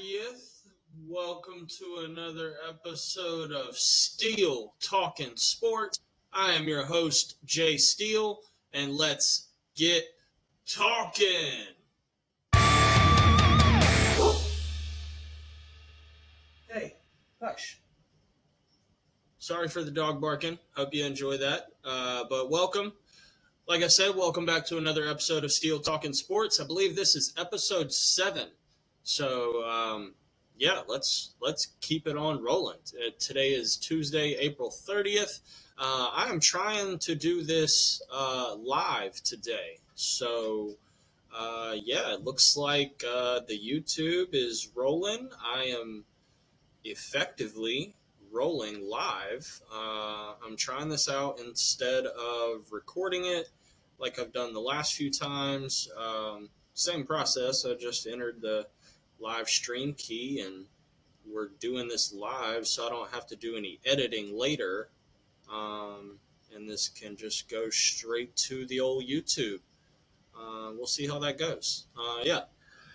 30th. Welcome to another episode of Steele Talkin Sports. I am your host, Jay Steele, and let's get talking. Hey, hush. Sorry for the dog barking. Hope you enjoy that. But welcome. Like I said, welcome back to another episode of Steele Talkin Sports. I believe this is episode 7. So, let's keep it on rolling. Today is Tuesday, April 30th. I am trying to do this live today. So, it looks like the YouTube is rolling. I am effectively rolling live. I'm trying this out instead of recording it like I've done the last few times. Same process. I just entered the live stream key and we're doing this live, so I don't have to do any editing later. And this can just go straight to the old YouTube. We'll see how that goes.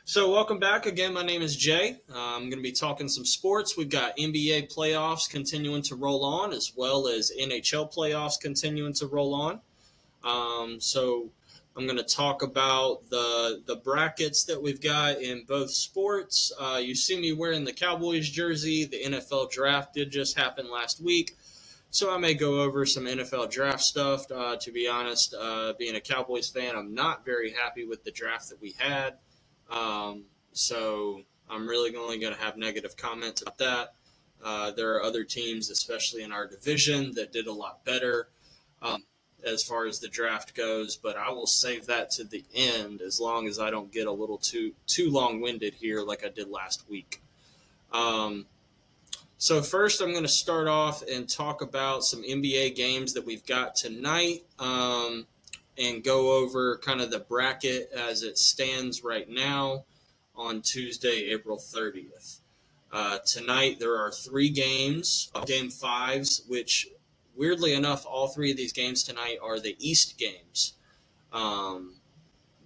So welcome back. Again, my name is Jay. I'm going to be talking some sports. We've got NBA playoffs continuing to roll on, as well as NHL playoffs continuing to roll on. So I'm going to talk about the brackets that we've got in both sports. You see me wearing the Cowboys jersey. The NFL draft did just happen last week. So I may go over some NFL draft stuff. To be honest, being a Cowboys fan, I'm not very happy with the draft that we had. So I'm really only going to have negative comments about that. There are other teams, especially in our division, that did a lot better as far as the draft goes, but I will save that to the end as long as I don't get a little too long-winded here like I did last week. So first I'm going to start off and talk about some NBA games that we've got tonight. And go over kind of the bracket as it stands right now on Tuesday, April 30th. Tonight there are 3 games, Game 5s, which weirdly enough, all 3 of these games tonight are the East games,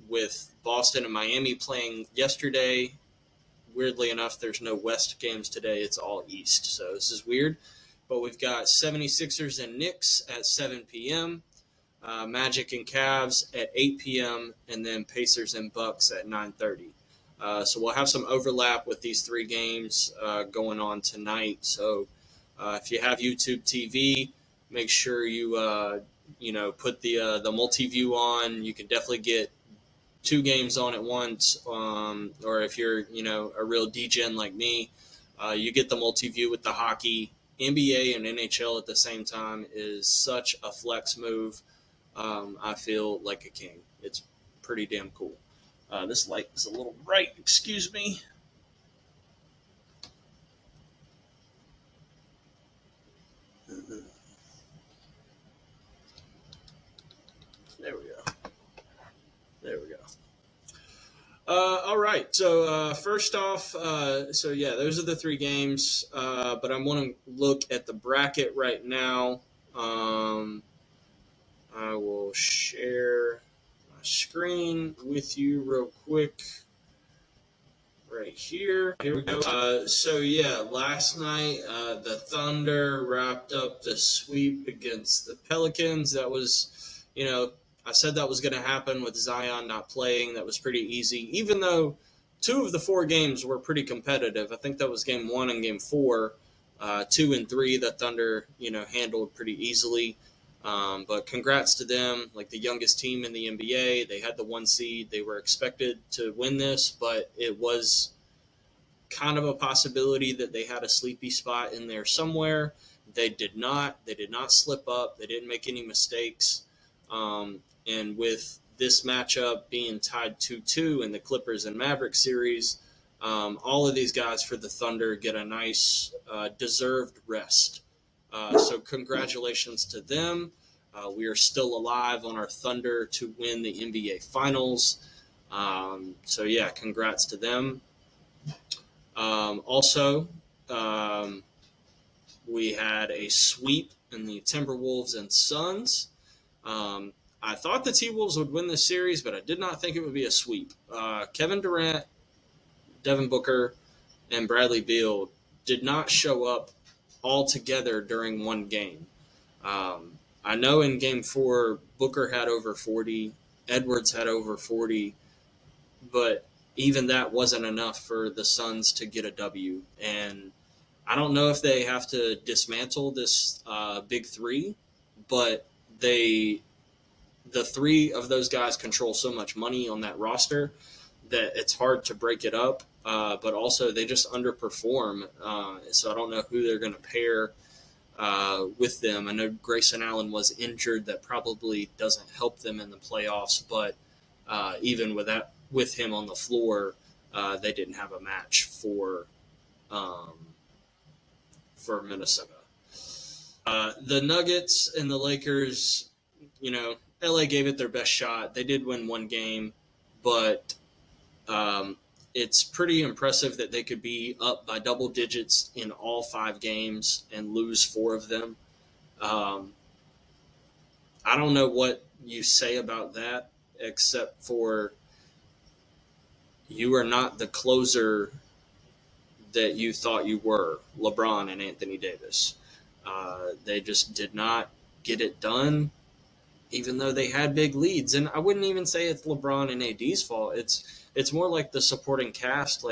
with Boston and Miami playing yesterday. Weirdly enough, there's no West games today. It's all East, so this is weird. But we've got 76ers and Knicks at 7 p.m., Magic and Cavs at 8 p.m., and then Pacers and Bucks at 9:30. So we'll have some overlap with these 3 games going on tonight. So if you have YouTube TV, make sure you put the multi-view on. You can definitely get 2 games on at once. Or if you're a real degen like me, you get the multi-view with the hockey. NBA and NHL at the same time is such a flex move. I feel like a king. It's pretty damn cool. This light is a little bright. Excuse me. There we go. All right. So first off, those are the 3 games. But I want to look at the bracket right now. I will share my screen with you real quick right here. Here we go. Last night the Thunder wrapped up the sweep against the Pelicans. That was, I said that was going to happen with Zion not playing. That was pretty easy, even though 2 of the 4 games were pretty competitive. I think that was game 1 and game 4. 2 and 3, the Thunder, handled pretty easily. But congrats to them, like the youngest team in the NBA. They had the 1 seed. They were expected to win this, but it was kind of a possibility that they had a sleepy spot in there somewhere. They did not. They did not slip up. They didn't make any mistakes. And with this matchup being tied 2-2 in the Clippers and Mavericks series, all of these guys for the Thunder get a nice deserved rest. So congratulations to them. We are still alive on our Thunder to win the NBA Finals. Congrats to them. We had a sweep in the Timberwolves and Suns. I thought the T-Wolves would win this series, but I did not think it would be a sweep. Kevin Durant, Devin Booker, and Bradley Beal did not show up all together during one game. I know in Game 4, Booker had over 40, Edwards had over 40, but even that wasn't enough for the Suns to get a W. And I don't know if they have to dismantle this big three, but the three of those guys control so much money on that roster that it's hard to break it up. But also they just underperform. So I don't know who they're going to pair with them. I know Grayson Allen was injured. That probably doesn't help them in the playoffs. But even with him on the floor, they didn't have a match for Minnesota. The Nuggets and the Lakers, LA gave it their best shot. They did win one game, but it's pretty impressive that they could be up by double digits in all 5 games and lose 4 of them. I don't know what you say about that, except for you are not the closer that you thought you were, LeBron and Anthony Davis. They just did not get it done, even though they had big leads. And I wouldn't even say it's LeBron and AD's fault. It's more like the supporting cast.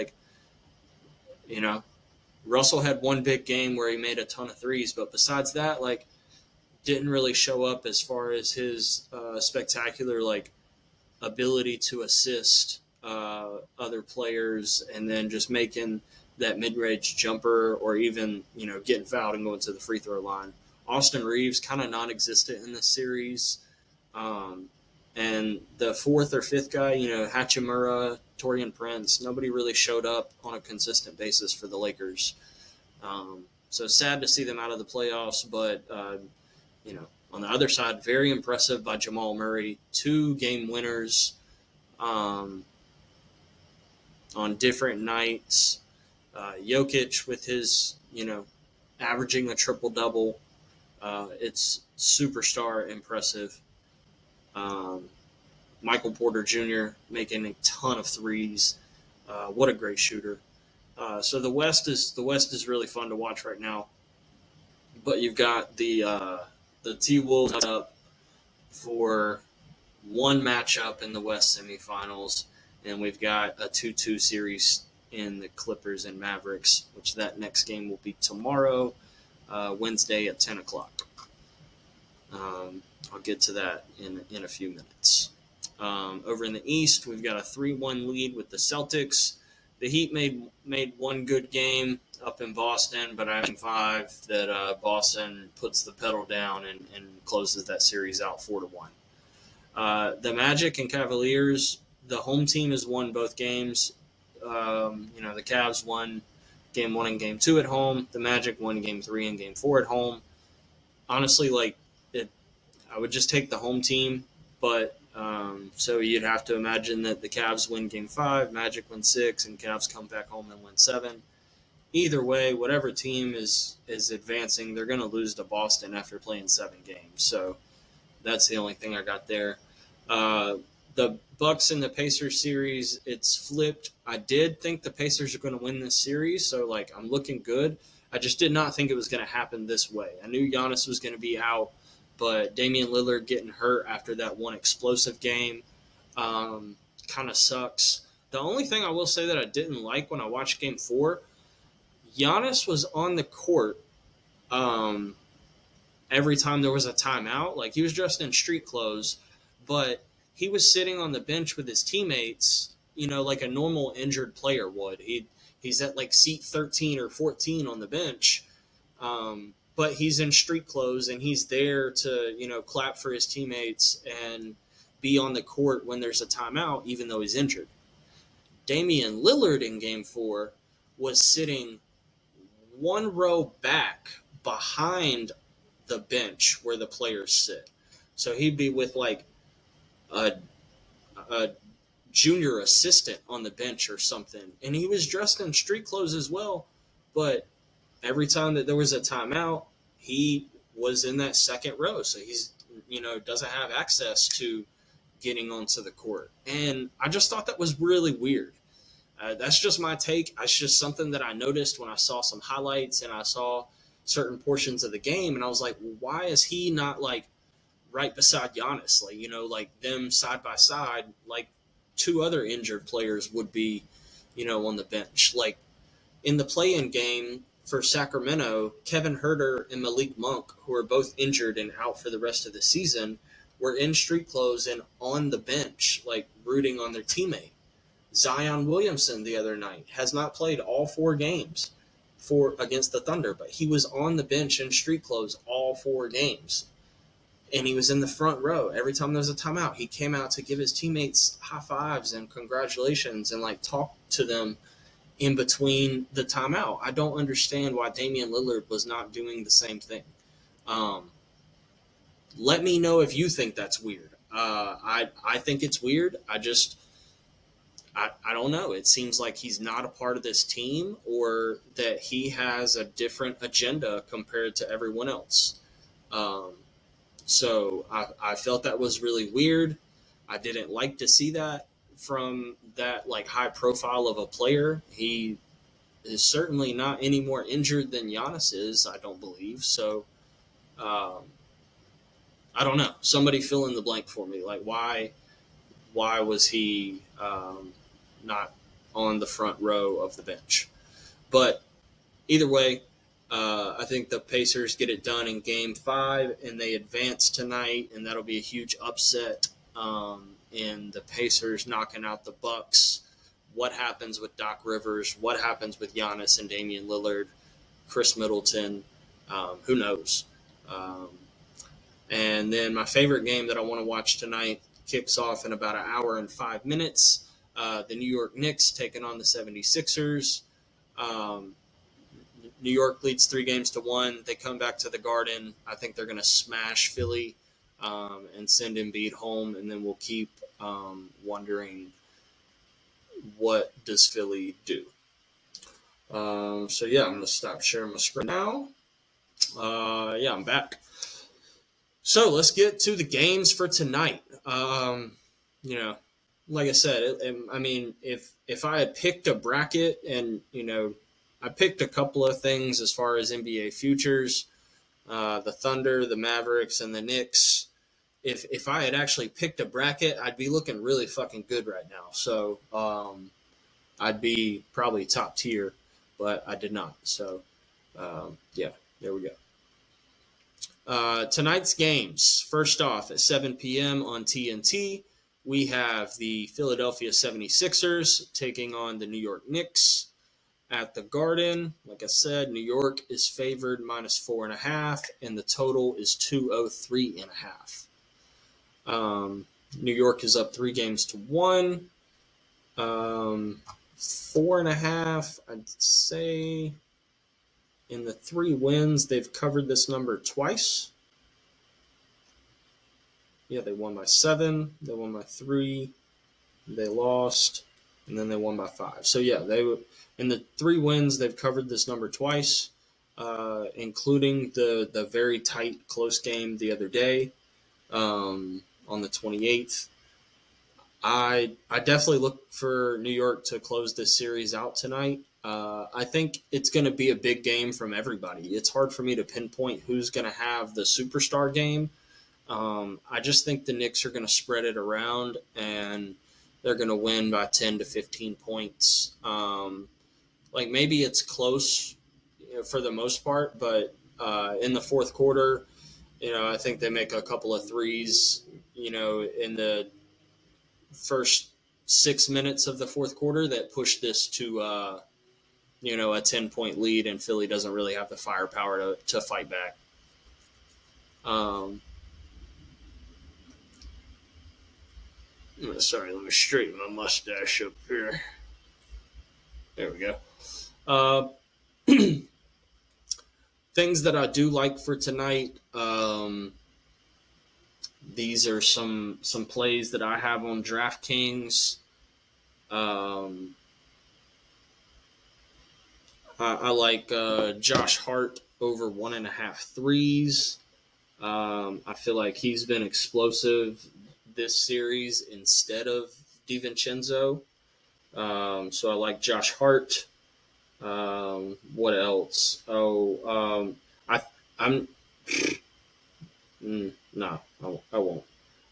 Russell had one big game where he made a ton of threes, but besides that, didn't really show up as far as his spectacular, ability to assist other players and then just making that mid-range jumper or even, getting fouled and going to the free throw line. Austin Reeves kind of non-existent in this series. And the 4th or 5th guy, Hachimura, Taurean Prince, nobody really showed up on a consistent basis for the Lakers. So sad to see them out of the playoffs, but, on the other side, very impressive by Jamal Murray. 2 game winners on different nights. Jokic with his, averaging a triple-double. It's superstar impressive. Michael Porter Jr. making a ton of threes. What a great shooter. So the West is really fun to watch right now. But you've got the T-Wolves up for one matchup in the West semifinals, and we've got a 2-2 series in the Clippers and Mavericks, which that next game will be tomorrow, Wednesday at 10 o'clock. I'll get to that in a few minutes. Over in the East, we've got a 3-1 lead with the Celtics. The Heat made one good game up in Boston, but I think 5 that Boston puts the pedal down and closes that series out 4-1. The Magic and Cavaliers, the home team has won both games. The Cavs won Game 1 and Game 2 at home. The Magic won Game 3 and Game 4 at home. Honestly, I would just take the home team, but so you'd have to imagine that the Cavs win Game 5, Magic win 6, and Cavs come back home and win 7. Either way, whatever team is advancing, they're going to lose to Boston after playing 7 games. So that's the only thing I got there. The Bucks and the Pacers series, it's flipped. I did think the Pacers are going to win this series, so I'm looking good. I just did not think it was going to happen this way. I knew Giannis was going to be out, but Damian Lillard getting hurt after that one explosive game kind of sucks. The only thing I will say that I didn't like when I watched Game 4, Giannis was on the court every time there was a timeout. He was dressed in street clothes, but he was sitting on the bench with his teammates, like a normal injured player would. He's at seat 13 or 14 on the bench, but he's in street clothes and he's there to, clap for his teammates and be on the court when there's a timeout, even though he's injured. Damian Lillard in Game 4 was sitting one row back behind the bench where the players sit. So he'd be with a junior assistant on the bench or something. And he was dressed in street clothes as well. But every time that there was a timeout, he was in that second row. So he's, doesn't have access to getting onto the court. And I just thought that was really weird. That's just my take. It's just something that I noticed when I saw some highlights and I saw certain portions of the game, and I was like, well, why is he not like right beside Giannis? Like, like them side by side, like two other injured players would be, on the bench. Like in the play-in game for Sacramento, Kevin Huerter and Malik Monk, who are both injured and out for the rest of the season, were in street clothes and on the bench, like rooting on their teammate. Zion Williamson the other night has not played all 4 games against the Thunder, but he was on the bench in street clothes all 4 games. And he was in the front row. Every time there was a timeout, he came out to give his teammates high fives and congratulations and like talk to them in between the timeout. I don't understand why Damian Lillard was not doing the same thing. Let me know if you think that's weird. I think it's weird. I don't know. It seems like he's not a part of this team, or that he has a different agenda compared to everyone else. So I felt that was really weird. I didn't like to see that from that like high profile of a player. He is certainly not any more injured than Giannis is, I don't believe. So I don't know. Somebody fill in the blank for me. Like why was he not on the front row of the bench? But either way, I think the Pacers get it done in Game 5, and they advance tonight, and that'll be a huge upset in the Pacers knocking out the Bucks. What happens with Doc Rivers? What happens with Giannis and Damian Lillard, Chris Middleton? Who knows? And then my favorite game that I want to watch tonight kicks off in about an hour and 5 minutes. The New York Knicks taking on the 76ers. New York leads 3-1. They come back to the Garden. I think they're going to smash Philly and send Embiid home, and then we'll keep wondering, what does Philly do? So, yeah, I'm going to stop sharing my screen now. I'm back. So let's get to the games for tonight. Like I said, if I had picked a bracket and, I picked a couple of things as far as NBA futures, the Thunder, the Mavericks, and the Knicks. If I had actually picked a bracket, I'd be looking really fucking good right now. So I'd be probably top tier, but I did not. So, there we go. Tonight's games. First off, at 7 p.m. on TNT, we have the Philadelphia 76ers taking on the New York Knicks at the Garden. Like I said, New York is favored -4.5, and the total is 203.5. New York is up 3-1. 4.5, I'd say. In the 3 wins, they've covered this number twice. Yeah, they won by 7, they won by 3, they lost, and then they won by 5. So yeah, in the 3 wins, they've covered this number twice, including the very tight, close game the other day on the 28th. I definitely look for New York to close this series out tonight. I think it's going to be a big game from everybody. It's hard for me to pinpoint who's going to have the superstar game. I just think the Knicks are going to spread it around, and they're going to win by 10 to 15 points. Maybe it's close, for the most part, but in the fourth quarter, I think they make a couple of threes, in the first 6 minutes of the fourth quarter that push this to, a 10-point lead, and Philly doesn't really have the firepower to fight back. Sorry, let me straighten my mustache up here. There we go. Things that I do like for tonight. These are some plays that I have on DraftKings. I like Josh Hart over 1.5 threes. I feel like he's been explosive this series instead of DiVincenzo. So I like Josh Hart. What else? I'm no, I won't.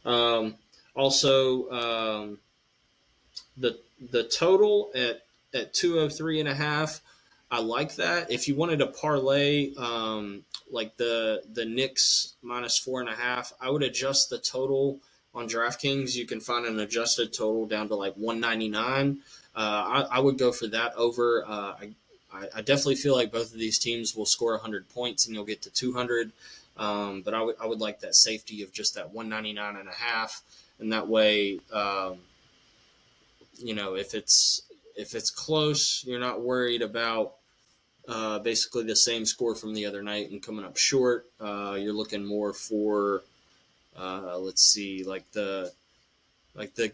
Um, also, the the total at 203.5. I like that. If you wanted to parlay, like the Knicks -4.5, I would adjust the total on DraftKings. You can find an adjusted total down to like 199. I would go for that over. I definitely feel like both of these teams will score 100 points and you'll get to 200. But I would like that safety of just that 199.5, and that way, if it's close, you're not worried about basically the same score from the other night and coming up short. You're looking more for let's see, like the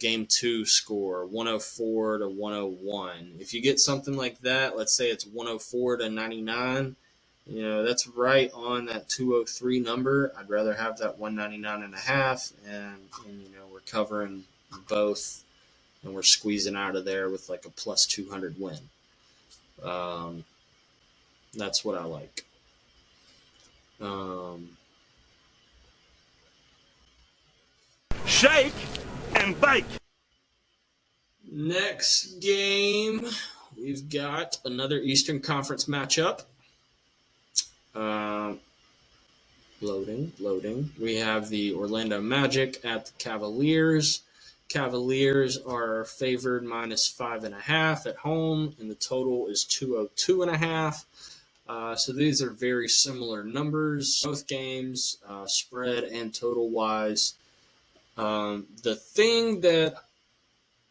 game 2 score, 104 to 101. If you get something like that, let's say it's 104 to 99, that's right on that 203 number. I'd rather have that 199.5, and we're covering both, and we're squeezing out of there with like a plus 200 win. That's what I like. Shake and bake. Next game, we've got another Eastern Conference matchup. Loading. We have the Orlando Magic at the Cavaliers. Cavaliers are favored -5.5 at home, and the total is 202.5. So these are very similar numbers, both games, spread and total wise. The thing that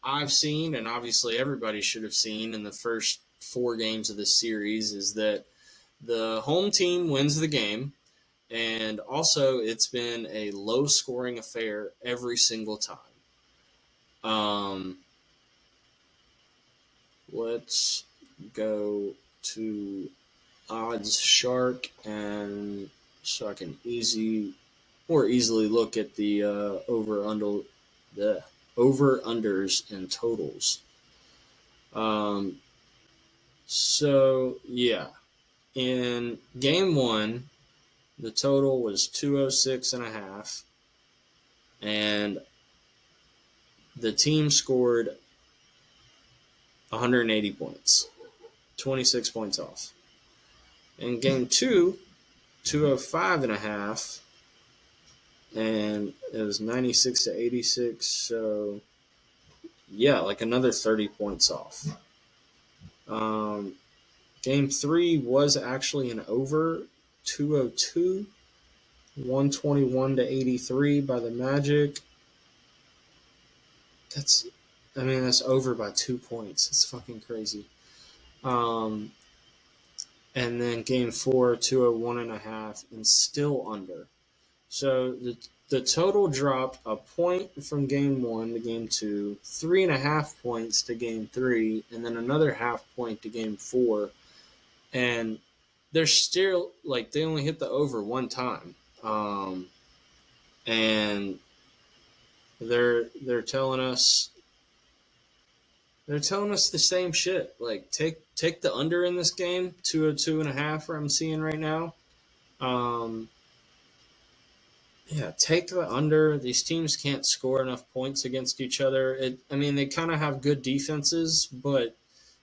I've seen, and obviously everybody should have seen in the first 4 games of this series, is that the home team wins the game, and also it's been a low-scoring affair every single time. Let's go to Odds Shark, and so I can more easily look at the over-unders and totals. So yeah, in game 1, the total was 206.5, and the team scored 180 points, 26 points off. In game 2, 205.5, and it was 96-86. So yeah, like another 30 points off. Game 3 was actually an over, 202, 121-83 by the Magic. That's over by 2 points. It's fucking crazy. And then game 4, 201.5, and still under. So the total dropped a point from game 1 to game 2, 3.5 points to game 3, and then another half point to game 4. And they're still, like, they only hit the over one time. And they're telling us the same shit. Like, take the under in this game, 202.5, where I'm seeing right now. Yeah, take the under. These teams can't score enough points against each other. They kind of have good defenses, but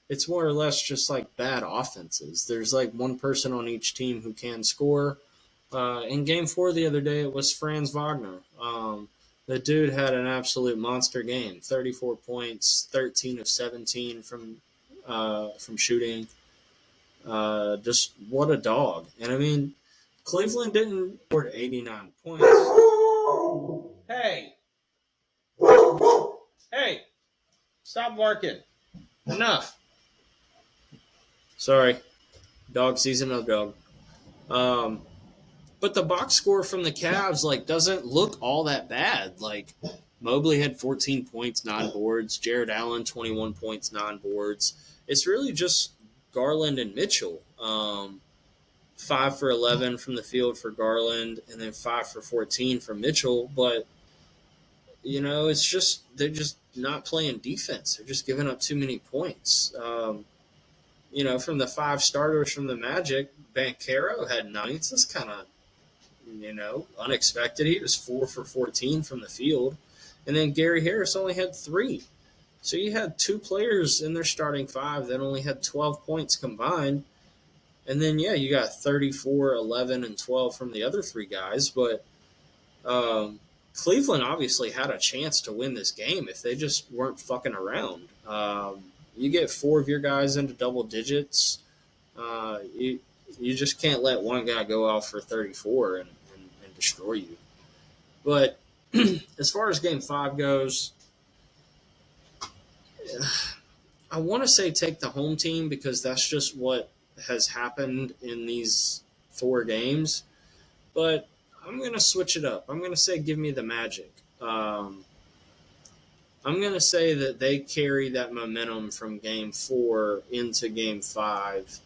it's more or less just like bad offenses. There's like one person on each team who can score. In game 4 the other day, it was Franz Wagner. The dude had an absolute monster game. 34 points, 13 of 17 from shooting. Just what a dog. And Cleveland didn't score 89 points. Hey, stop barking. Enough. Sorry. Dog sees another dog. But the box score from the Cavs doesn't look all that bad. Like, Mobley had 14 points, 9 boards. Jared Allen, 21 points, 9 boards. It's really just Garland and Mitchell. 5 for 11 from the field for Garland, and then 5 for 14 from Mitchell. But it's just they're just not playing defense. They're just giving up too many points. From the 5 starters from the Magic, Banchero had 9. That's kind of unexpected. He was 4 for 14 from the field, and then Gary Harris only had 3. So you had 2 players in their starting 5 that only had 12 points combined. And then, you got 34, 11, and 12 from the other 3 guys. But Cleveland obviously had a chance to win this game if they just weren't fucking around. You get 4 of your guys into double digits. You just can't let one guy go off for 34 and destroy you. But as far as Game 5 goes, I want to say take the home team because that's just what has happened in these 4 games. But I'm going to switch it up. I'm going to say give me the Magic. I'm going to say that they carry that momentum from Game 4 into Game 5.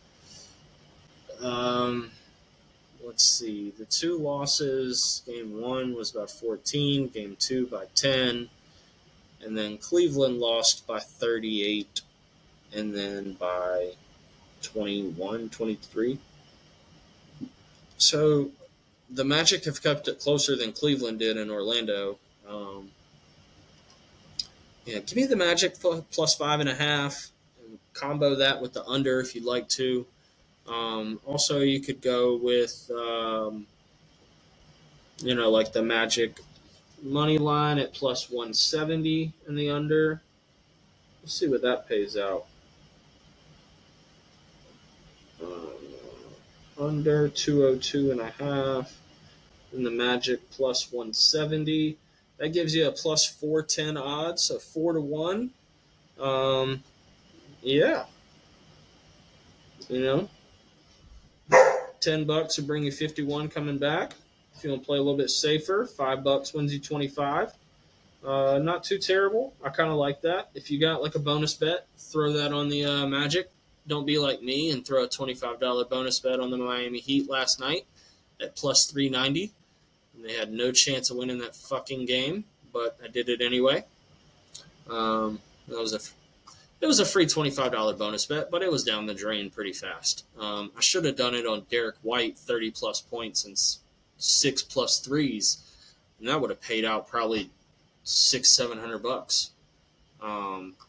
Let's see. The 2 losses, Game 1 was by 14, Game 2 by 10, and then Cleveland lost by 38, and then by 21, 23. So the Magic have kept it closer than Cleveland did in Orlando. Give me the Magic plus 5.5, and combo that with the under if you'd like to. Also, you could go with, like the Magic money line at plus 170 in the under. Let's see what that pays out. Under 202.5, and the Magic plus 170. That gives you a plus 410 odds, so 4-1. Yeah. $10 will bring you 51 coming back. If you want to play a little bit safer, $5 wins you 25. Not too terrible. I kind of like that. If you got like a bonus bet, throw that on the Magic. Don't be like me and throw a $25 bonus bet on the Miami Heat last night at plus 390. And they had no chance of winning that fucking game, but I did it anyway. It was a free $25 bonus bet, but it was down the drain pretty fast. I should have done it on Derek White, 30-plus points and 6+ threes, and that would have paid out probably $600-700.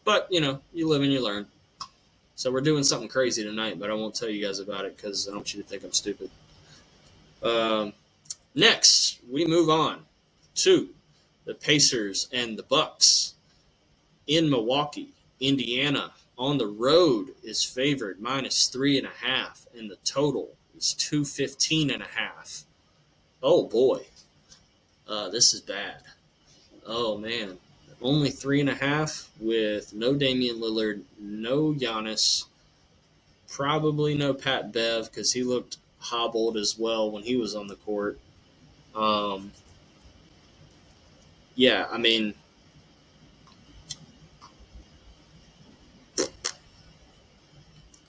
But, you live and you learn. So we're doing something crazy tonight, but I won't tell you guys about it because I don't want you to think I'm stupid. Next, we move on to the Pacers and the Bucks in Milwaukee. Indiana on the road is favored minus 3.5, and the total is 215.5. Oh boy, this is bad. Oh man, only 3.5 with no Damian Lillard, no Giannis, probably no Pat Bev because he looked hobbled as well when he was on the court.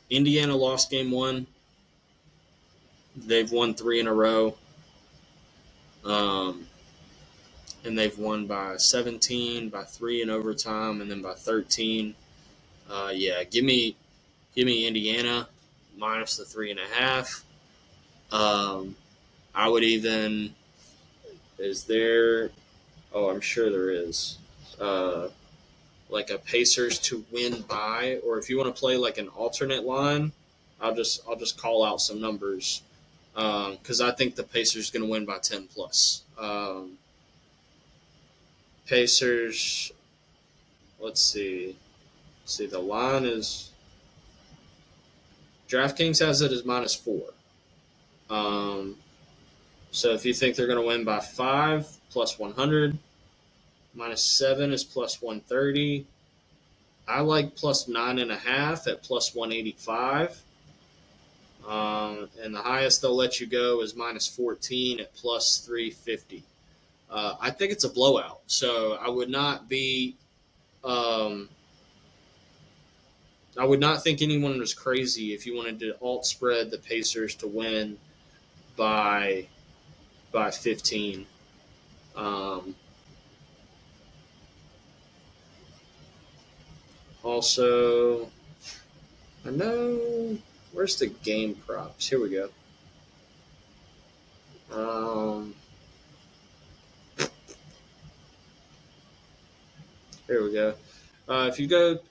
Indiana lost game 1. They've won 3 in a row. And they've won by 17, by 3 in overtime, and then by 13. Give me Indiana minus the 3.5. I would even. Is there? Oh, I'm sure there is. Like a Pacers to win by, or if you want to play like an alternate line, I'll just call out some numbers because I think the Pacers going to win by 10 plus. Pacers. Let's see. The line is. DraftKings has it as minus 4. So if you think they're going to win by 5, plus 100. Minus 7 is plus 130. I like plus 9.5 at plus 185. And the highest they'll let you go is minus 14 at plus 350. I think it's a blowout. So I would not be. I would not think anyone was crazy if you wanted to alt spread the Pacers to win by 15. Also, I know, where's the game props? Here we go. Here we go.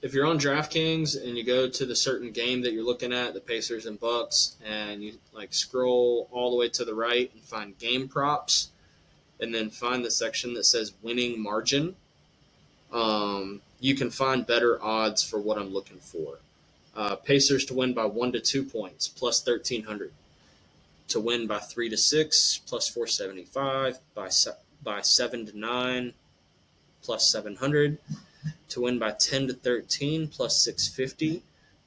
If you're on DraftKings and you go to the certain game that you're looking at, the Pacers and Bucks, and you like scroll all the way to the right and find game props, and then find the section that says winning margin, you can find better odds for what I'm looking for. Pacers to win by 1 to 2 points, plus 1,300. To win by 3 to 6, plus 475. By 7 to 9, plus 700. To win by 10 to 13, plus 650.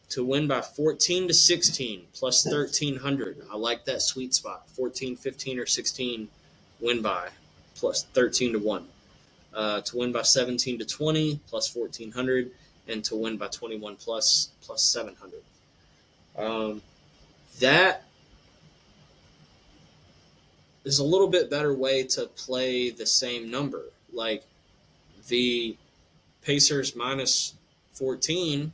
To win by 14 to 16, plus 1,300. I like that sweet spot. 14, 15, or 16 win by, plus 13 to 1. To win by 17 to 20, plus 1,400. And to win by 21 plus 700. That is a little bit better way to play the same number. Like the Pacers minus 14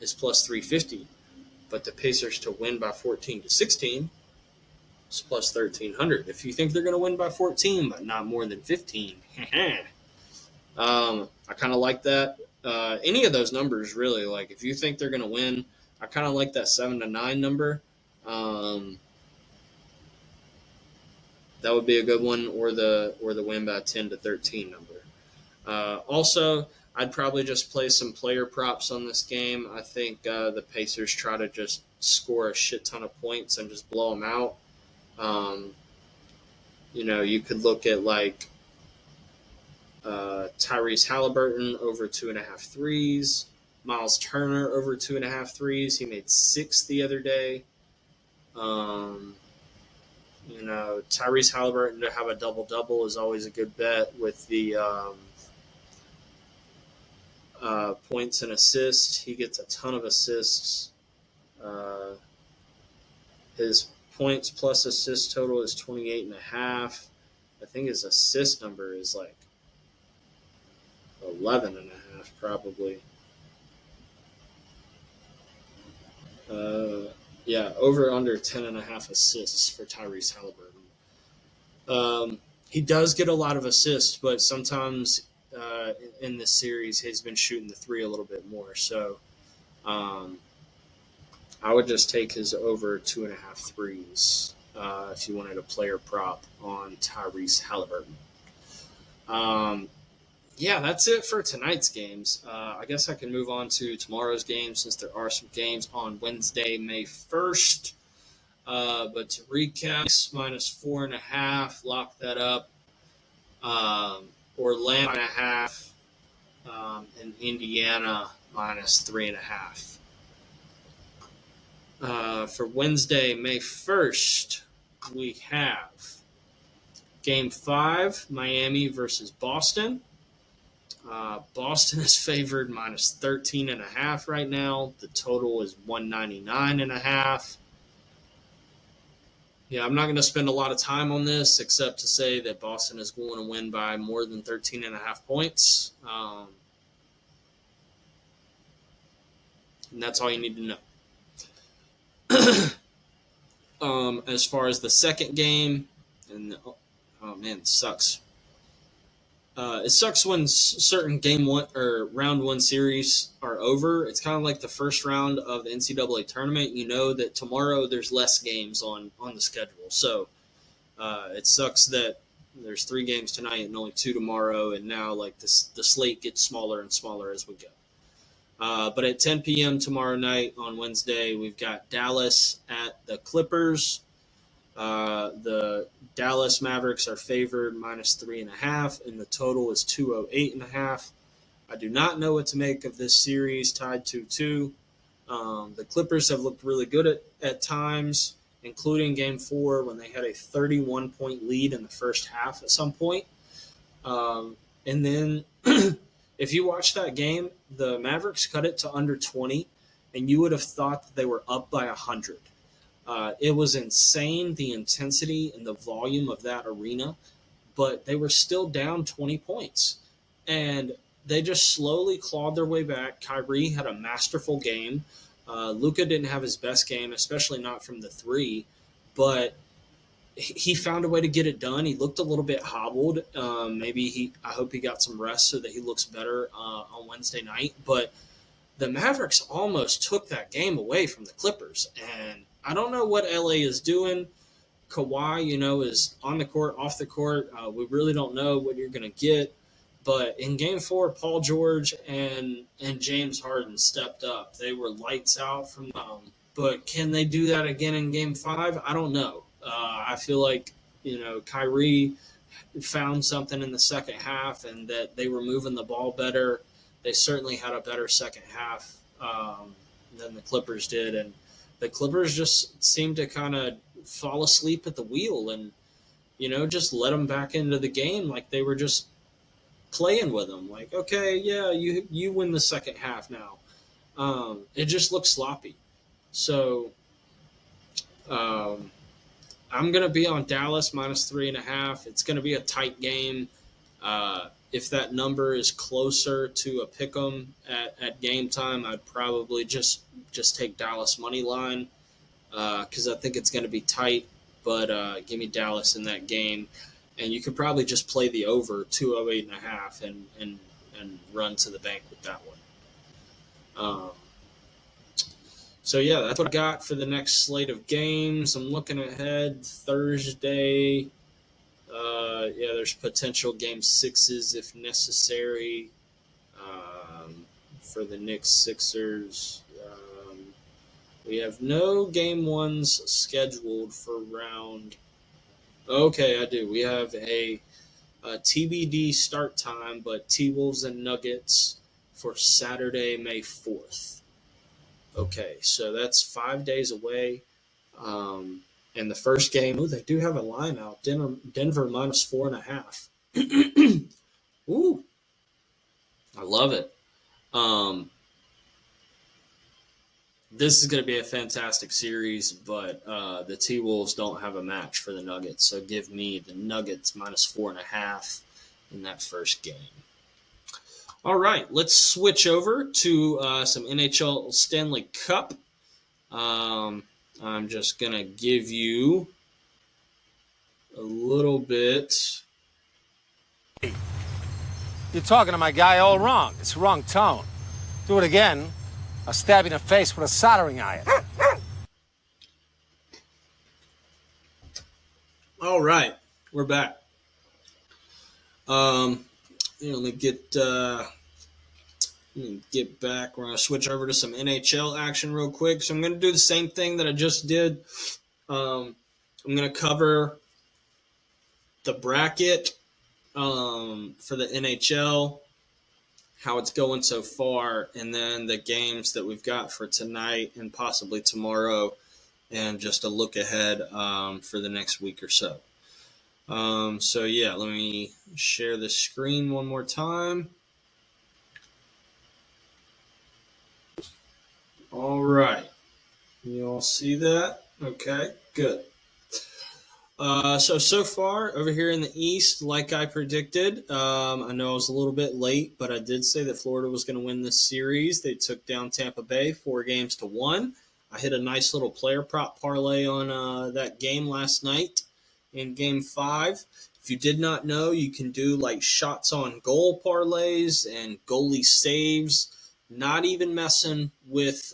is plus 350, but the Pacers to win by 14 to 16 is plus 1,300. If you think they're going to win by 14, but not more than 15, I kind of like that. Any of those numbers, really. Like if you think they're going to win, I kind of like that 7 to 9 number. That would be a good one, or the win by 10 to 13 number. Also, I'd probably just play some player props on this game. I think the Pacers try to just score a shit ton of points and just blow them out. You could look at like Tyrese Halliburton over 2.5 threes, Miles Turner over 2.5 threes. He made 6 the other day. Tyrese Halliburton to have a double-double is always a good bet with the points and assists. He gets a ton of assists. His points plus assist total is 28.5. I think his assist number is like 11.5 probably. Over under 10.5 assists for Tyrese Halliburton. He does get a lot of assists, but sometimes in this series he's been shooting the three a little bit more. So I would just take his over 2.5 threes if you wanted a player prop on Tyrese Halliburton. That's it for tonight's games. I guess I can move on to tomorrow's games since there are some games on Wednesday, May 1st. But to recap, minus 4.5, lock that up. Orlando 1.5, and Indiana minus 3.5. For Wednesday, May 1st, we have Game 5, Miami versus Boston. Boston is favored minus 13.5 right now. The total is 199.5. Yeah, I'm not going to spend a lot of time on this except to say that Boston is going to win by more than 13.5 points. And that's all you need to know. As far as the second game, and it sucks. It sucks when certain game one or round one series are over. It's kind of like the first round of the NCAA tournament. You know that tomorrow there's less games on the schedule. So it sucks that there's 3 games tonight and only 2 tomorrow. And now like the slate gets smaller and smaller as we go. But at 10 p.m. tomorrow night on Wednesday, we've got Dallas at the Clippers. The Dallas Mavericks are favored minus 3.5, and the total is 208.5. I do not know what to make of this series tied 2-2. The Clippers have looked really good at times, including Game 4 when they had a 31-point lead in the first half at some point. And then if you watch that game, the Mavericks cut it to under 20, and you would have thought that they were up by 100. It was insane, the intensity and the volume of that arena, but they were still down 20 points. And they just slowly clawed their way back. Kyrie had a masterful game. Luka didn't have his best game, especially not from the three, but he found a way to get it done. He looked a little bit hobbled. I hope he got some rest so that he looks better on Wednesday night. But the Mavericks almost took that game away from the Clippers, and I don't know what LA is doing. Kawhi, is on the court, off the court. We really don't know what you're going to get. But in Game 4, Paul George and James Harden stepped up. They were lights out from them. But can they do that again in Game 5? I don't know. I feel like, Kyrie found something in the second half and that they were moving the ball better. They certainly had a better second half than the Clippers did. And the Clippers just seemed to kind of fall asleep at the wheel and, just let them back into the game like they were just playing with them. Like, okay, yeah, you win the second half now. It just looked sloppy. So I'm going to be on Dallas -3.5. It's going to be a tight game. If that number is closer to a pick'em at game time, I'd probably just take Dallas money line because I think it's going to be tight. But give me Dallas in that game, and you could probably just play the over 208.5 and run to the bank with that one. So, yeah, that's what I got for the next slate of games. I'm looking ahead. Thursday, there's potential game 6s if necessary for the Knicks Sixers. We have no game 1s scheduled for round. Okay, I do. We have a TBD start time, but T-Wolves and Nuggets for Saturday, May 4th. Okay, so that's 5 days away. And the first game, they do have a line out. Denver -4.5. Ooh, I love it. This is going to be a fantastic series, but the T-Wolves don't have a match for the Nuggets, so give me the Nuggets -4.5 in that first game. All right, let's switch over to some NHL Stanley Cup. I'm just going to give you a little bit. You're talking to my guy all wrong. It's the wrong tone. Do it again, I'll stab you in the face with a soldering iron. All right, we're back. Let me get back. We're going to switch over to some NHL action real quick. So I'm going to do the same thing that I just did. I'm going to cover the bracket for the NHL, how it's going so far, and then the games that we've got for tonight and possibly tomorrow, and just a look ahead for the next week or so. Let me share the screen one more time. All right. You all see that? Okay, good. So far, over here in the East, like I predicted, I know I was a little bit late, but I did say that Florida was going to win this series. They took down Tampa Bay 4-1. I hit a nice little player prop parlay on that game last night in Game 5. If you did not know, you can do like shots on goal parlays and goalie saves, not even messing with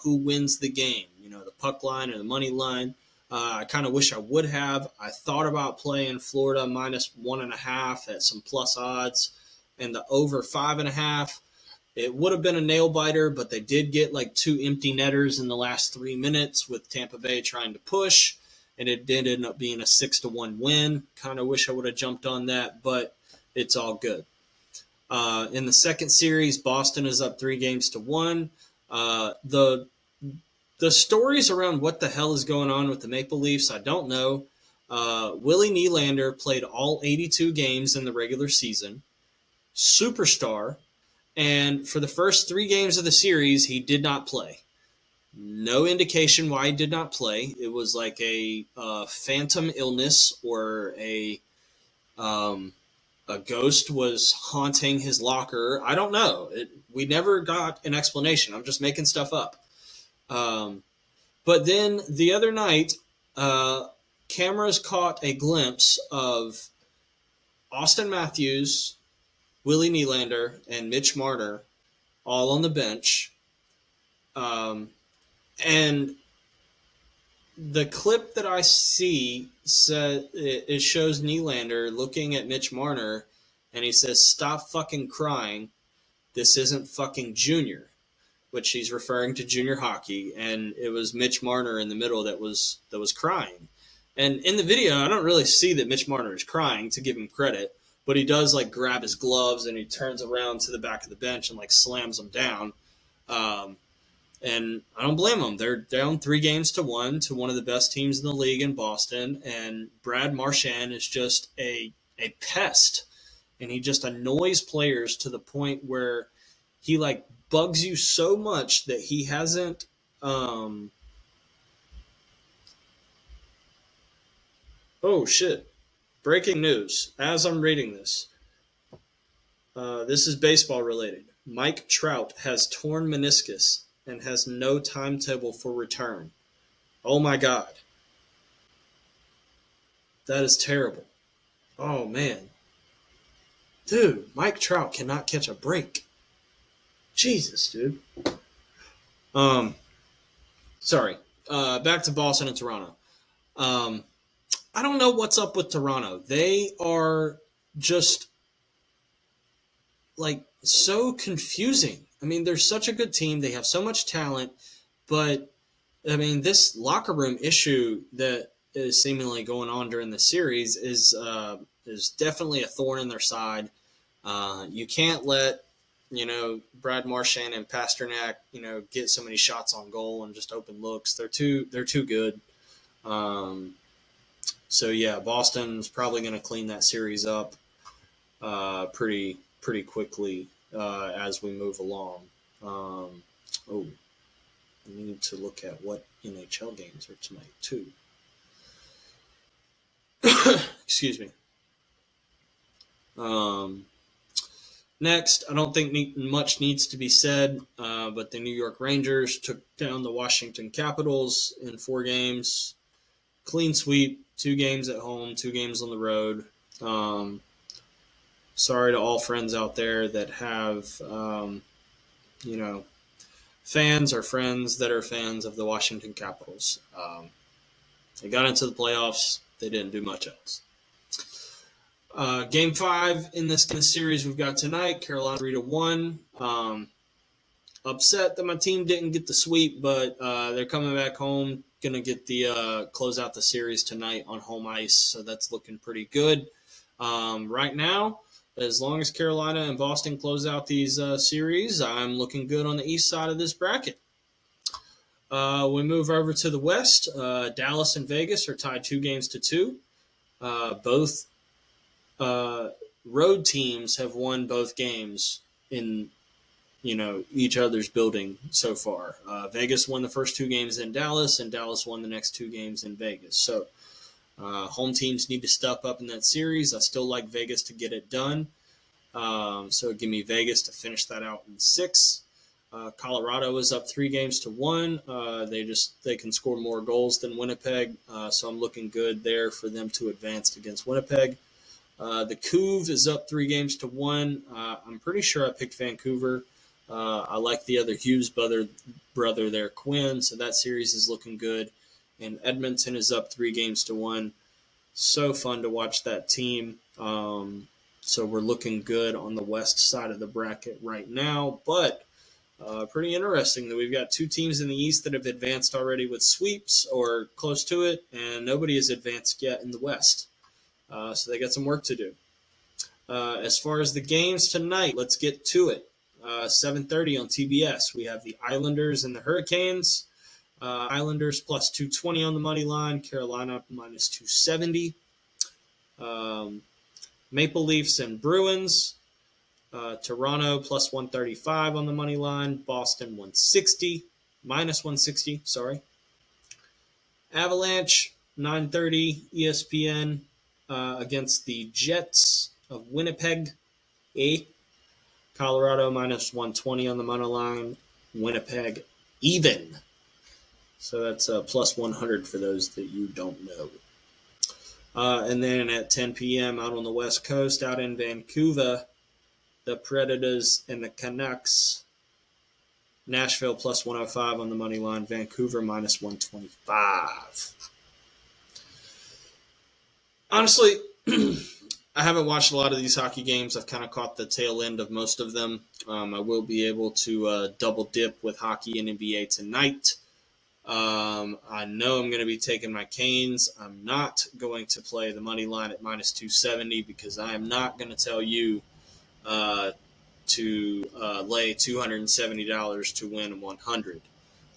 who wins the game, the puck line or the money line. I kind of wish I would have. I thought about playing Florida -1.5 at some plus odds and the over 5.5. It would have been a nail biter, but they did get like 2 empty netters in the last 3 minutes with Tampa Bay trying to push, and it did end up being a 6-1 win. Kind of wish I would have jumped on that, but it's all good. In the second series, Boston is up 3-1. The stories around what the hell is going on with the Maple Leafs, I don't know. Willie Nylander played all 82 games in the regular season. Superstar. And for the first 3 games of the series, he did not play. No indication why he did not play. It was like a phantom illness or a a ghost was haunting his locker. I don't know. We never got an explanation. I'm just making stuff up. But then the other night, cameras caught a glimpse of Austin Matthews, Willie Nylander, and Mitch Marner all on the bench. And the clip that I see it shows Nylander looking at Mitch Marner, and he says, "Stop fucking crying. This isn't fucking junior," which he's referring to junior hockey. And it was Mitch Marner in the middle that was crying. And in the video, I don't really see that Mitch Marner is crying, to give him credit, but he does like grab his gloves and he turns around to the back of the bench and like slams them down. And I don't blame them. They're down 3-1 to one of the best teams in the league in Boston. And Brad Marchand is just a pest. And he just annoys players to the point where he like bugs you so much that he hasn't. Oh, shit. Breaking news. As I'm reading this, this is baseball related. Mike Trout has torn meniscus and has no timetable for return. Oh my God. That is terrible. Oh man. Dude, Mike Trout cannot catch a break. Jesus, dude. Sorry. Back to Boston and Toronto. I don't know what's up with Toronto. They are just like so confusing. I mean, they're such a good team. They have so much talent, but I mean, this locker room issue that is seemingly going on during the series is definitely a thorn in their side. You can't let, Brad Marchand and Pasternak, get so many shots on goal and just open looks. They're too good. So yeah, Boston's probably going to clean that series up pretty quickly as we move along. We need to look at what NHL games are tonight too. Excuse me. Next, I don't think much needs to be said, but the New York Rangers took down the Washington Capitals in 4 games. Clean sweep, 2 games at home, 2 games on the road. Sorry to all friends out there that have, fans or friends that are fans of the Washington Capitals. They got into the playoffs. They didn't do much else. Game 5 in this series we've got tonight, Carolina 3-1. Upset that my team didn't get the sweep, but they're coming back home. Going to get the close out the series tonight on home ice, so that's looking pretty good. Right now, as long as Carolina and Boston close out these series, I'm looking good on the east side of this bracket. We move over to the west. Dallas and Vegas are tied 2-2. Both road teams have won both games in each other's building so far. Vegas won the first 2 games in Dallas, and Dallas won the next 2 games in Vegas. So home teams need to step up in that series. I still like Vegas to get it done. So give me Vegas to finish that out in 6. Colorado is up 3-1. They can score more goals than Winnipeg. So I'm looking good there for them to advance against Winnipeg. The Couv is up 3-1. I'm pretty sure I picked Vancouver. I like the other Hughes brother there, Quinn. So that series is looking good. And Edmonton is up 3-1. So fun to watch that team. So we're looking good on the west side of the bracket right now. But pretty interesting that we've got 2 teams in the east that have advanced already with sweeps or close to it, and nobody has advanced yet in the west. So they got some work to do. As far as the games tonight, let's get to it. 7:30 on TBS. We have the Islanders and the Hurricanes. Islanders plus 220 on the money line. Carolina minus 270. Maple Leafs and Bruins. Toronto plus 135 on the money line. Boston minus 160. Sorry. Avalanche 9:30 ESPN against the Jets. of Winnipeg. Colorado minus 120 on the money line. Winnipeg even. So that's a plus 100 for those that you don't know. And then at 10 p.m. out on the West Coast, out in Vancouver, the Predators and the Canucks. Nashville plus 105 on the money line. Vancouver minus 125. Honestly, I haven't watched a lot of these hockey games. I've kind of caught the tail end of most of them. I will be able to double dip with hockey and NBA tonight. I know I'm going to be taking my Canes. I'm not going to play the money line at minus 270 because I am not going to tell you to lay $270 to win 100.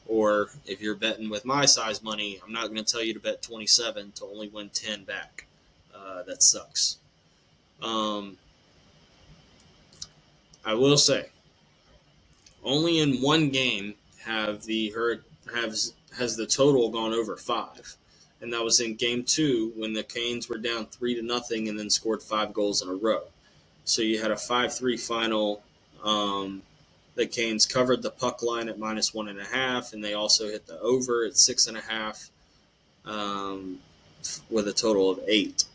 Or if you're betting with my size money, I'm not going to tell you to bet 27 to only win 10 back. That sucks. I will say, only in one game has the total gone over 5, and that was in Game 2 when the Canes were down 3-0 and then scored 5 goals in a row. So you had a 5-3 final. The Canes covered the puck line at minus 1.5, and they also hit the over at 6.5, with a total of 8.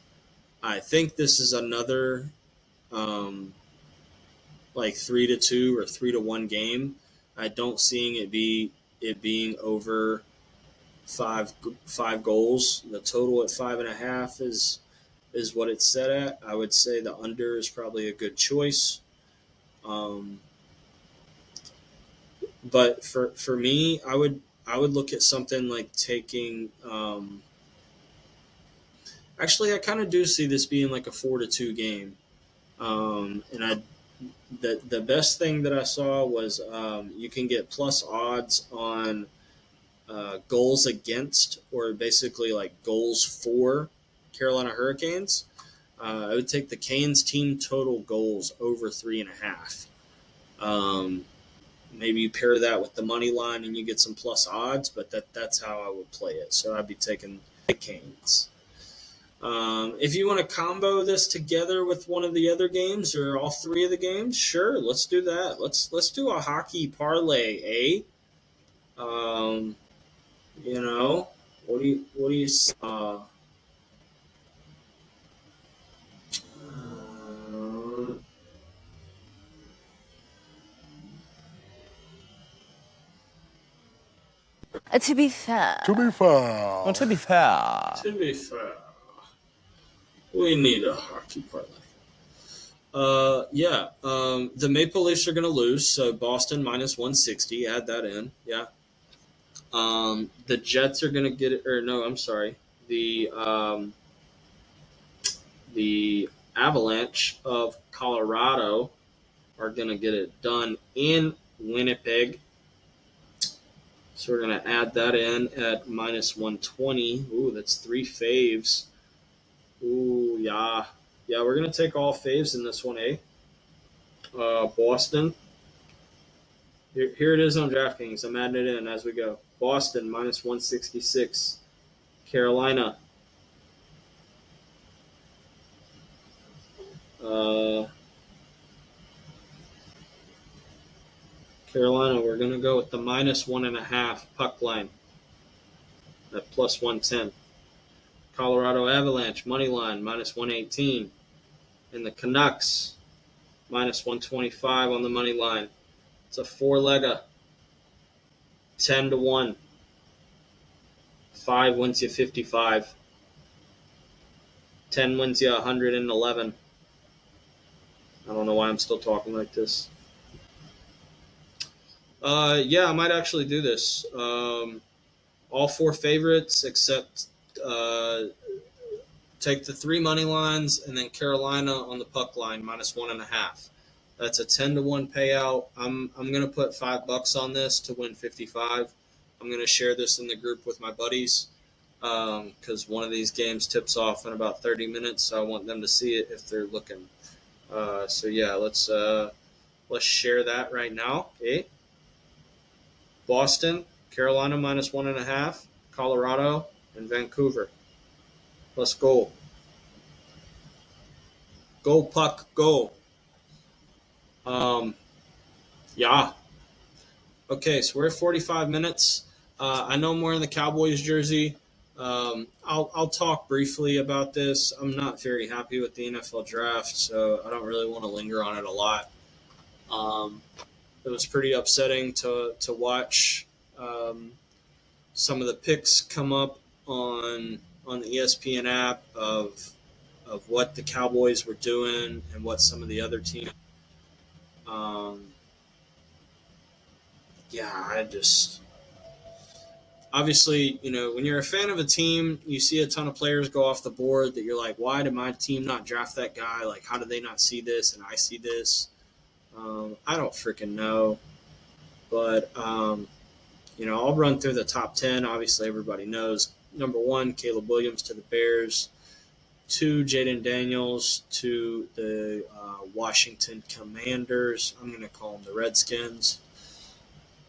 I think this is another like 3-2 or 3-1 game. I don't seeing it being over five goals. The total at 5.5 is what it's set at. I would say the under is probably a good choice. But for me, I would look at something like taking. Actually, I kind of do see this being like a 4-2 game. And the best thing that I saw was you can get plus odds on goals against, or basically like goals for Carolina Hurricanes. I would take the Canes team total goals over 3.5. Maybe you pair that with the money line and you get some plus odds, but that's how I would play it. So I'd be taking the Canes. If you want to combo this together with one of the other games or all 3 of the games, sure, let's do that. Let's do a hockey parlay, eh? What do you To be fair. Well, to be fair. We need a hockey parlay. The Maple Leafs are going to lose, so Boston minus 160. Add that in, yeah. The Jets are going to get it, or no, I'm sorry. The Avalanche of Colorado are going to get it done in Winnipeg. So we're going to add that in at minus 120. Ooh, that's 3 faves. Ooh, yeah. Yeah, we're going to take all faves in this one, eh? Boston. Here it is on DraftKings. I'm adding it in as we go. Boston, minus 166. Carolina. Carolina, we're going to go with the minus 1.5 puck line at plus 110. Colorado Avalanche, money line, minus 118. And the Canucks, minus 125 on the money line. It's a 4-legger, 10-1. 5 wins you 55. 10 wins you 111. I don't know why I'm still talking like this. I might actually do this. All 4 favorites except take the 3 money lines and then Carolina on the puck line minus 1.5. That's a 10-1 payout. I'm gonna put $5 on this to win 55. I'm gonna share this in the group with my buddies because one of these games tips off in about 30 minutes. So I want them to see it if they're looking. Let's share that right now. Okay. Boston, Carolina minus 1.5, Colorado, and Vancouver. Let's go. Go, puck, go. Yeah. Okay, so we're at 45 minutes. I know I'm wearing the Cowboys jersey. I'll talk briefly about this. I'm not very happy with the NFL draft, so I don't really want to linger on it a lot. It was pretty upsetting to watch some of the picks come up on the ESPN app of what the Cowboys were doing and what some of the other teams. I just obviously, when you're a fan of a team, you see a ton of players go off the board that you're like, why did my team not draft that guy? Like, how did they not see this and I see this? I don't freaking know. But, I'll run through the top 10. Obviously, everybody knows. Number 1, Caleb Williams to the Bears. 2, Jaden Daniels to the Washington Commanders. I'm going to call them the Redskins.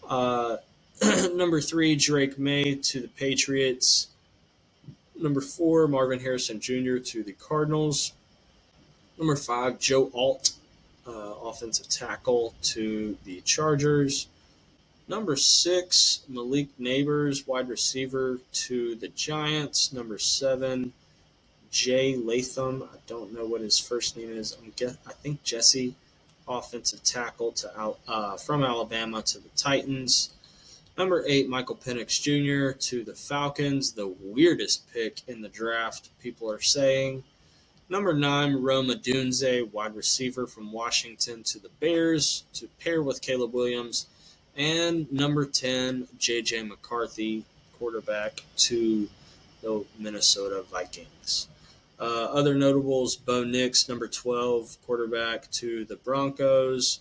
Number 3, Drake May to the Patriots. Number 4, Marvin Harrison Jr. to the Cardinals. Number 5, Joe Alt, offensive tackle to the Chargers. Number 6, Malik Neighbors, wide receiver to the Giants. Number 7, Jay Latham. I don't know what his first name is. I think Jesse, offensive tackle from Alabama to the Titans. Number 8, Michael Penix Jr. to the Falcons. The weirdest pick in the draft, people are saying. Number 9, Rome Odunze, wide receiver from Washington to the Bears to pair with Caleb Williams. And number 10, J.J. McCarthy, quarterback to the Minnesota Vikings. Other notables, Bo Nix, number 12, quarterback to the Broncos.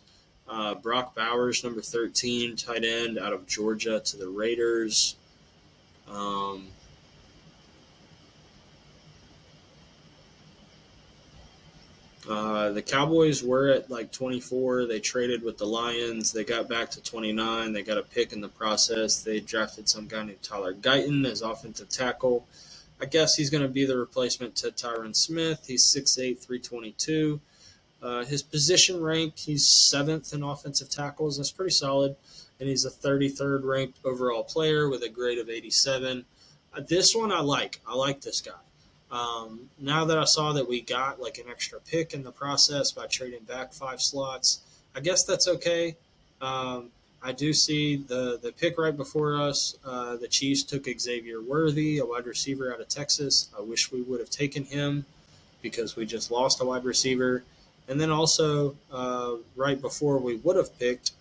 Brock Bowers, number 13, tight end out of Georgia to the Raiders. The Cowboys were at like 24. They traded with the Lions. They got back to 29. They got a pick in the process. They drafted some guy named Tyler Guyton as offensive tackle. I guess he's going to be the replacement to Tyron Smith. He's 6'8", 322. His position rank, he's 7th in offensive tackles. That's pretty solid. And he's a 33rd ranked overall player with a grade of 87. This one I like. I like this guy. Now that I saw that we got like an extra pick in the process by trading back 5 slots, I guess that's okay. I do see the pick right before us. The Chiefs took Xavier Worthy, a wide receiver out of Texas. I wish we would have taken him because we just lost a wide receiver. And then also right before we would have picked,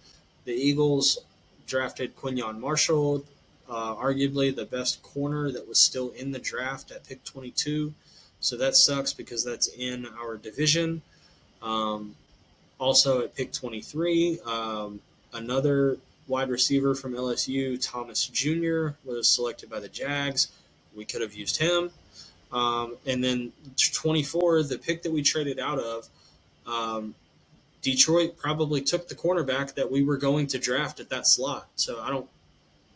the Eagles drafted Quinyon Marshall, arguably the best corner that was still in the draft at pick 22. So that sucks because that's in our division. Also at pick 23, another wide receiver from LSU, Thomas Jr., was selected by the Jags. We could have used him. And then 24, the pick that we traded out of, Detroit probably took the cornerback that we were going to draft at that slot. So I don't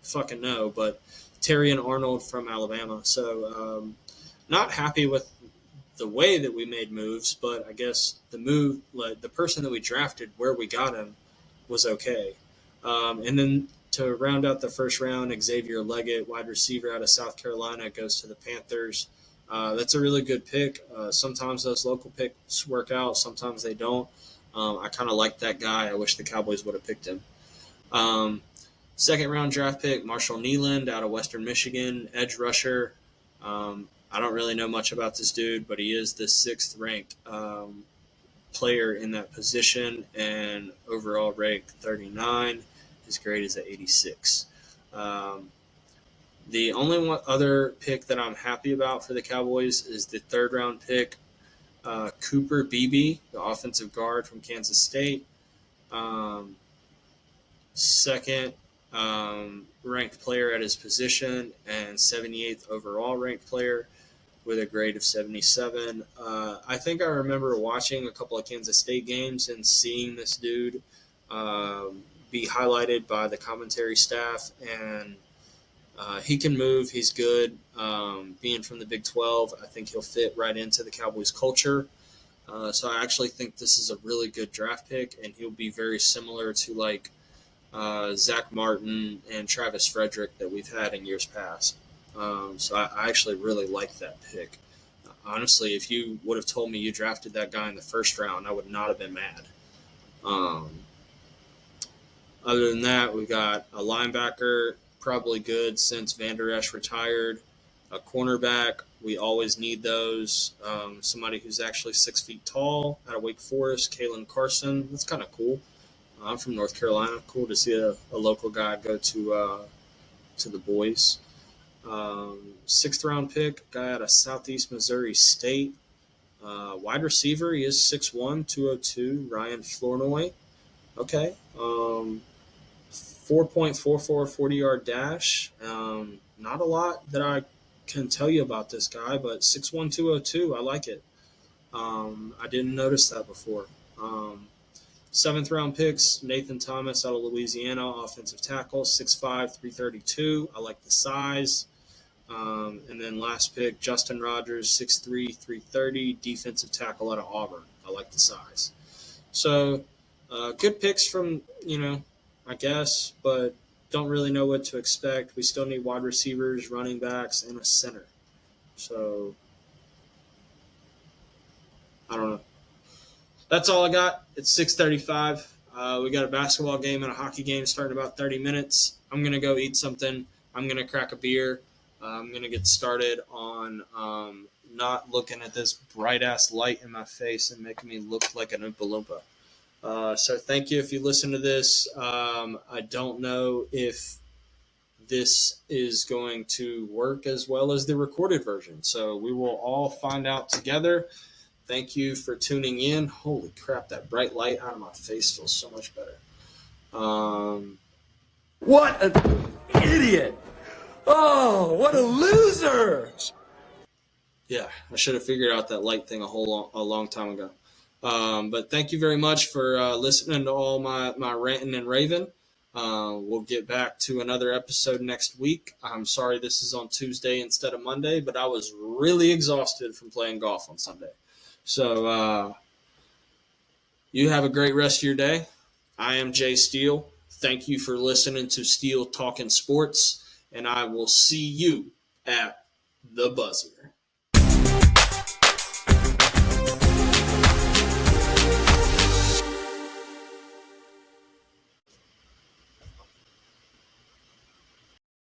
fucking know, but Terrion Arnold from Alabama. So not happy with the way that we made moves, but I guess the person that we drafted where we got him was okay. And then to round out the first round, Xavier Leggett, wide receiver out of South Carolina, goes to the Panthers. That's a really good pick. Sometimes those local picks work out. Sometimes they don't. I kind of like that guy. I wish the Cowboys would have picked him. Second round draft pick, Marshall Nealand out of Western Michigan, edge rusher. I don't really know much about this dude, but he is the 6th ranked player in that position and overall rank 39. His grade is at 86. The only other pick that I'm happy about for the Cowboys is the 3rd round pick, Cooper Beebe, the offensive guard from Kansas State. 2nd ranked player at his position and 78th overall ranked player with a grade of 77. I think I remember watching a couple of Kansas State games and seeing this dude be highlighted by the commentary staff, and he can move. He's good. Being from the Big 12, I think he'll fit right into the Cowboys culture. So I actually think this is a really good draft pick, and he'll be very similar to like Zach Martin and Travis Frederick that we've had in years past. So I actually really like that pick. Honestly, if you would have told me you drafted that guy in the first round, I would not have been mad. Um, Other than that, we got a linebacker, probably good since Van Der Esch retired. A cornerback, we always need those. Somebody who's actually 6 feet tall out of Wake Forest, Kalen Carson. That's kind of cool. I'm from North Carolina. Cool to see a local guy go to the boys. Sixth round pick, guy out of Southeast Missouri State. Wide receiver, he is 6'1", 202, Ryan Flournoy. Okay. 4.44 40-yard dash. Not a lot that I can tell you about this guy, but 6'1", 202, I like it. I didn't notice that before. Seventh round picks, Nathan Thomas out of Louisiana, offensive tackle, 6'5", 332. I like the size. And then last pick, Justin Rogers, 6'3", 330, defensive tackle out of Auburn. I like the size. So good picks from, I guess, but don't really know what to expect. We still need wide receivers, running backs, and a center. So I don't know. That's all I got. It's 6:35. We got a basketball game and a hockey game starting in about 30 minutes. I'm going to go eat something. I'm going to crack a beer. I'm going to get started on not looking at this bright-ass light in my face and making me look like an Oompa Loompa. So thank you if you listen to this. I don't know if this is going to work as well as the recorded version. So we will all find out together. Thank you for tuning in. Holy crap, that bright light out of my face feels so much better. What an idiot! Oh, what a loser! Yeah, I should have figured out that light thing a long time ago. But thank you very much for listening to all my ranting and raving. We'll get back to another episode next week. I'm sorry this is on Tuesday instead of Monday, but I was really exhausted from playing golf on Sunday. So you have a great rest of your day. I am Jay Steele. Thank you for listening to Steele Talkin Sports, and I will see you at the buzzer.